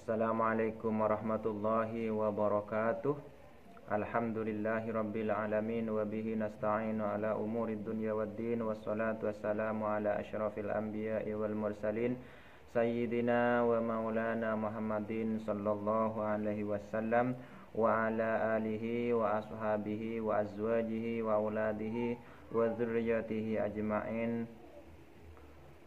Assalamualaikum warahmatullahi wabarakatuh. Alhamdulillahi rabbil alamin wa bihi nasta'inu ala umurid dunya waddin, wassalatu wassalamu ala asyrafil anbiya'i wal mursalin sayyidina wa maulana Muhammadin sallallahu alaihi wasallam wa ala alihi wa ashabihi wa azwajihi wa auladihi wa dzurriyyatihi ajma'in.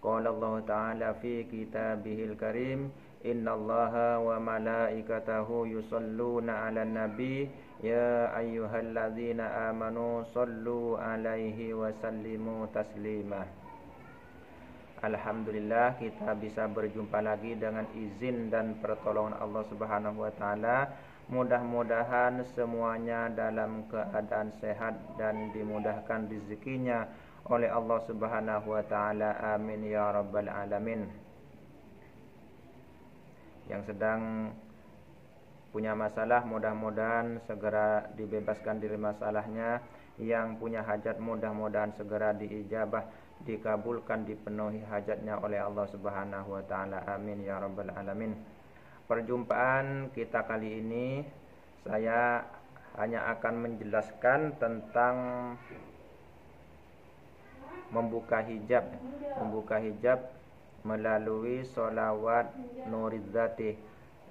Qala Allah ta'ala fi kitabihil karim, innallaha wa malaikatahu yusalluna 'alan nabi ya ayyuhalladzina amanu sallu 'alaihi wa sallimu taslima. Alhamdulillah, kita bisa berjumpa lagi dengan izin dan pertolongan Allah Subhanahu wa taala. Mudah-mudahan semuanya dalam keadaan sehat dan dimudahkan rezekinya oleh Allah Subhanahu wa taala. Amin ya rabbal alamin. Yang sedang punya masalah, mudah-mudahan segera dibebaskan dari masalahnya. Yang punya hajat, mudah-mudahan segera diijabah, dikabulkan, dipenuhi hajatnya oleh Allah Subhanahu wa taala. Amin ya rabbal alamin. Perjumpaan kita kali ini, saya hanya akan menjelaskan tentang membuka hijab melalui sholawat Nuridzati,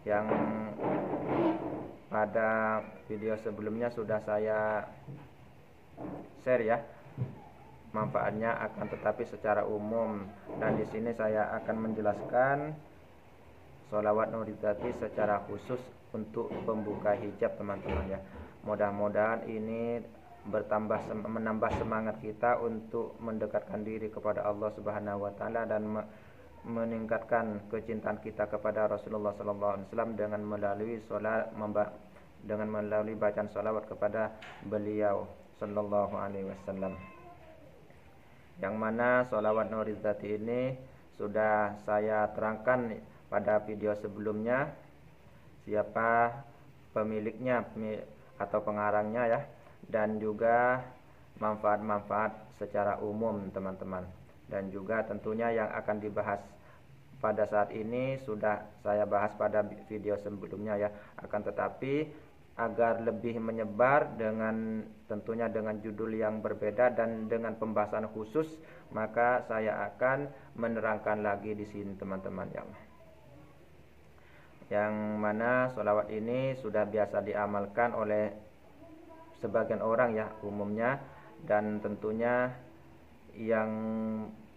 yang pada video sebelumnya sudah saya share ya manfaatnya, akan tetapi secara umum, dan di sini saya akan menjelaskan sholawat Nuridzati secara khusus untuk pembuka hijab, teman-teman ya. Mudah-mudahan ini menambah semangat kita untuk mendekatkan diri kepada Allah Subhanahu wa taala dan meningkatkan kecintaan kita kepada Rasulullah sallallahu alaihi wasallam dengan melalui bacaan salawat kepada beliau sallallahu alaihi wasallam. Yang mana salawat Nuridzati ini sudah saya terangkan pada video sebelumnya, siapa pemiliknya atau pengarangnya ya, dan juga manfaat-manfaat secara umum, teman-teman. Dan juga tentunya yang akan dibahas pada saat ini sudah saya bahas pada video sebelumnya ya. Akan tetapi agar lebih menyebar, dengan tentunya dengan judul yang berbeda dan dengan pembahasan khusus, maka saya akan menerangkan lagi di sini, teman-teman ya. Yang mana sholawat ini sudah biasa diamalkan oleh sebagian orang ya umumnya, dan tentunya yang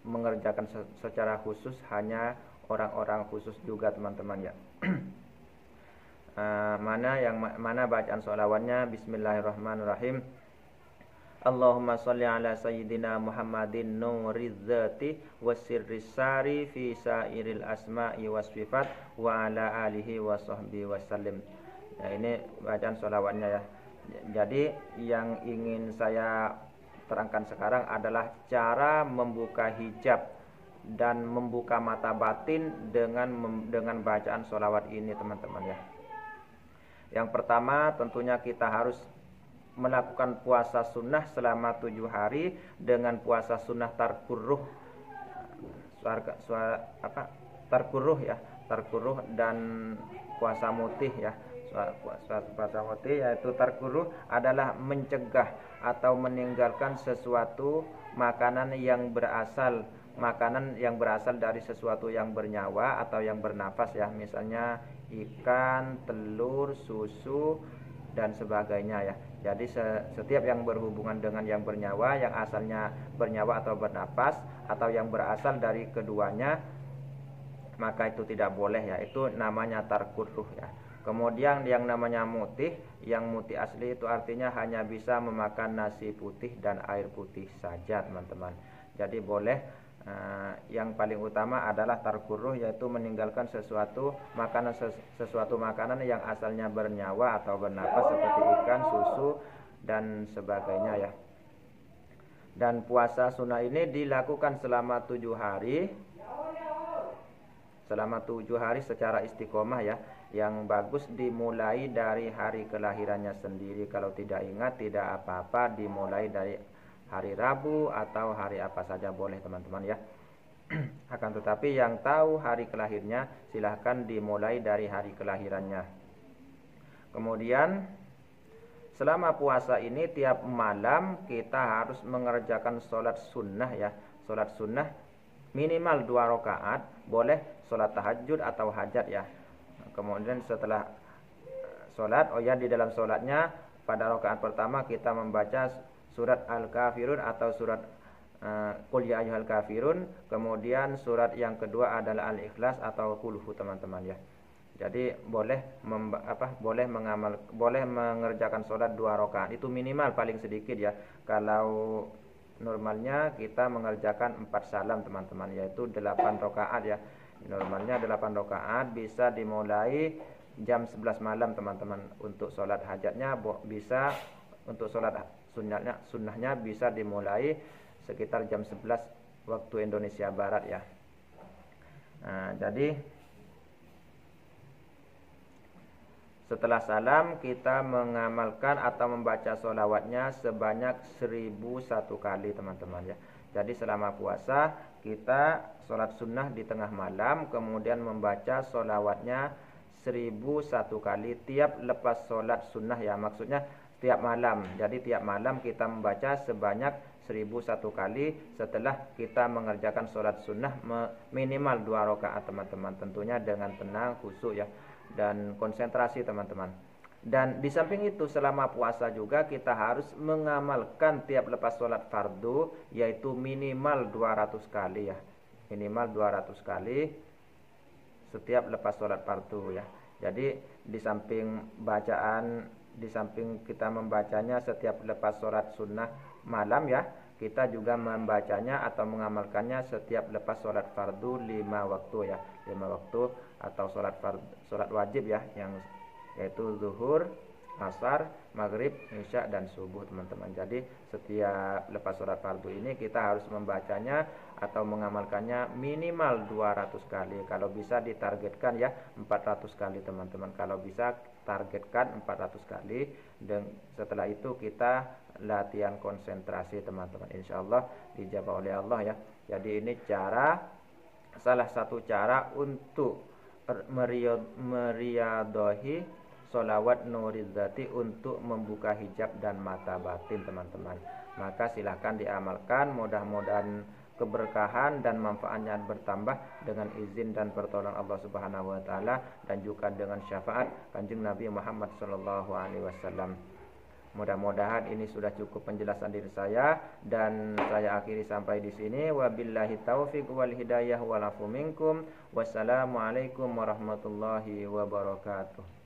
mengerjakan secara khusus hanya orang-orang khusus juga, teman-teman ya. Mana bacaan sholawatnya? Bismillahirrahmanirrahim. Allahumma sholli ala sayyidina Muhammadin nurizzati wasirris sari fi sairil asma'i wasfifat wa ala alihi wa sahbihi wasallim. Nah, ini bacaan sholawatnya ya. Jadi yang ingin saya terangkan sekarang adalah cara membuka hijab dan membuka mata batin dengan bacaan sholawat ini, teman-teman ya. Yang pertama tentunya kita harus melakukan puasa sunnah selama 7 hari dengan puasa sunnah tarkuruh, tarkuruh dan puasa mutih ya. Puasa mutih yaitu tarkuruh adalah mencegah atau meninggalkan sesuatu makanan yang berasal dari sesuatu yang bernyawa atau yang bernafas ya, misalnya ikan, telur, susu, dan sebagainya ya. Jadi setiap yang berhubungan dengan yang bernyawa, yang asalnya bernyawa atau bernapas, atau yang berasal dari keduanya, maka itu tidak boleh ya. Itu namanya tarkur ruh ya. Kemudian yang namanya mutih, yang mutih asli itu artinya hanya bisa memakan nasi putih dan air putih saja teman-teman. Jadi boleh, yang paling utama adalah tarkur ruh, yaitu meninggalkan sesuatu makanan yang asalnya bernyawa atau bernapas seperti ikan, susu dan sebagainya ya. Dan puasa sunnah ini dilakukan selama 7 hari. Selama 7 hari secara istiqomah ya. Yang bagus dimulai dari hari kelahirannya sendiri. Kalau tidak ingat tidak apa-apa, dimulai dari hari Rabu atau hari apa saja boleh teman-teman ya. Akan tetapi yang tahu hari kelahirnya silahkan dimulai dari hari kelahirannya. Kemudian selama puasa ini tiap malam kita harus mengerjakan sholat sunnah ya. Sholat sunnah minimal 2 rakaat, boleh sholat tahajud atau hajat ya. Kemudian setelah sholat, di dalam sholatnya pada rakaat pertama kita membaca surat Al-Kafirun atau surat Qul ya ayyuhal kafirun. Kemudian surat yang kedua adalah Al-Ikhlas atau Qul hu teman-teman ya. Jadi boleh mengerjakan sholat 2 rakaat. Itu minimal paling sedikit ya. Kalau normalnya kita mengerjakan 4 salam teman-teman, yaitu 8 rakaat ya. Normalnya 8 rakaat, bisa dimulai jam 11 malam teman-teman. Untuk sholat hajatnya bisa, untuk sholat sunnahnya bisa dimulai sekitar jam 11 waktu Indonesia Barat ya. Jadi setelah salam kita mengamalkan atau membaca sholawatnya sebanyak 1001 kali teman-teman ya. Jadi selama puasa kita sholat sunnah di tengah malam, kemudian membaca sholawatnya 1001 kali tiap lepas sholat sunnah ya. Maksudnya tiap malam. Jadi tiap malam kita membaca sebanyak 1001 kali setelah kita mengerjakan sholat sunnah minimal 2 rakaat teman-teman. Tentunya dengan tenang, khusyuk ya, dan konsentrasi teman-teman. Dan di samping itu selama puasa juga kita harus mengamalkan tiap lepas sholat fardu, yaitu minimal 200 kali ya. Minimal 200 kali setiap lepas sholat fardu ya. Jadi di samping kita membacanya setiap lepas sholat sunnah malam ya, kita juga membacanya atau mengamalkannya setiap lepas sholat fardu 5 waktu ya. 5 waktu atau sholat wajib ya, yang yaitu zuhur, asar, maghrib, isya dan subuh teman-teman. Jadi setiap lepas sholat fardu ini kita harus membacanya atau mengamalkannya minimal 200 kali. Kalau bisa ditargetkan ya 400 kali teman-teman. Kalau bisa targetkan 400 kali, dan setelah itu kita latihan konsentrasi teman-teman. Insyaallah dijabah oleh Allah ya. Jadi ini salah satu cara untuk meriadohi sholawat Nurizzati, untuk membuka hijab dan mata batin teman-teman. Maka silahkan diamalkan, mudah-mudahan keberkahan dan manfaatnya bertambah dengan izin dan pertolongan Allah Subhanahu wa taala, dan juga dengan syafaat Kanjeng Nabi Muhammad sallallahu alaihi wasallam. Mudah-mudahan ini sudah cukup penjelasan diri saya, dan saya akhiri sampai di sini. Wabillahi taufiq wal hidayah wal afu minkum. Wassalamualaikum warahmatullahi wabarakatuh.